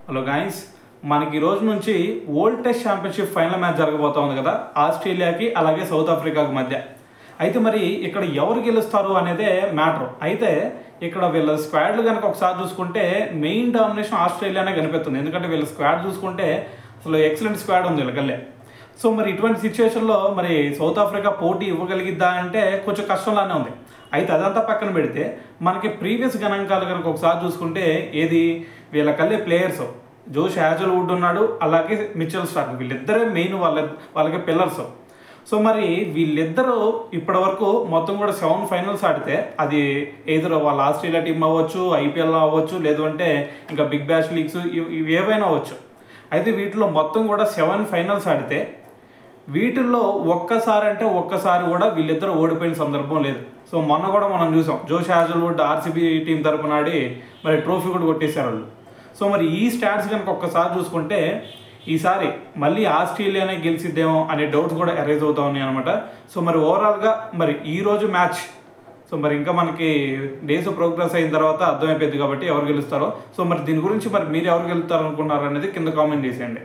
Hello guys, మనకి ఈ రోజు నుంచి world test championship final match జరగబోతోంది కదా, ఆస్ట్రేలియాకి అలాగే సౌత్ ఆఫ్రికాకి మధ్య. అయితే మరి ఇక్కడ ఎవరు గెలుస్తారు అనేదే మ్యాటర్. అయితే ఇక్కడ వీళ్ళ స్క్వాడ్లు కనుక ఒకసారి చూసుకుంటే మెయిన్ డామినేషన్ ఆస్ట్రేలియానే కనిపిస్తుంది. ఎందుకంటే వీళ్ళ స్క్వాడ్ చూసుకుంటే అసలు ఎక్సలెంట్ స్క్వాడ్ ఉంది వీళ్ళకల్లే. సో మరి ఇటువంటి సిచ్యువేషన్లో మరి సౌత్ ఆఫ్రికా పోటీ ఇవ్వగలిగిద్దా అంటే కొంచెం కష్టంలానే ఉంది. అయితే అదంతా పక్కన పెడితే మనకి ప్రీవియస్ గణాంకాలు కనుక ఒకసారి చూసుకుంటే ఏది వీళ్ళకల్లే ప్లేయర్స్ జోష్ హ్యాజల్వుడ్ ఉన్నాడు, అలాగే మిచెల్ స్టార్క్, వీళ్ళిద్దరే మెయిన్ వాళ్ళకి పిల్లర్స్. సో మరి వీళ్ళిద్దరూ ఇప్పటి వరకు మొత్తం కూడా 7 ఫైనల్స్ ఆడితే అది ఏదో వాళ్ళ ఆస్ట్రేలియా టీం అవ్వచ్చు, ఐపీఎల్ అవ్వచ్చు, లేదు అంటే ఇంకా బిగ్ బ్యాష్ లీగ్స్ ఇవి ఏవైనా అవ్వచ్చు. అయితే వీటిలో మొత్తం కూడా 7 ఫైనల్స్ ఆడితే వీటిల్లో ఒక్కసారి కూడా వీళ్ళిద్దరూ ఓడిపోయిన సందర్భం లేదు. సో మొన్న కూడా మనం చూసాం, జోష్ హ్యాజల్వుడ్ ఆర్సీబీ టీం తరపున ఆడి మరి ట్రోఫీ కూడా కొట్టేశారు వాళ్ళు. సో మరి ఈ స్టాట్స్ కనుక ఒక్కసారి చూసుకుంటే ఈసారి మళ్ళీ ఆస్ట్రేలియానే గెలిచిద్దేమో అనే డౌట్స్ కూడా అరైజ్ అవుతా ఉన్నాయి అనమాట. సో మరి ఓవరాల్గా మరి ఈరోజు మ్యాచ్ సో మరి ఇంకా మనకి డేస్ ప్రోగ్రెస్ అయిన తర్వాత అర్థమైపోయింది కాబట్టి ఎవరు గెలుస్తారో. సో మరి దీని గురించి మరి మీరు ఎవరు గెలుస్తారు అనుకున్నారు అనేది కింద కామెంట్ చేసేయండి.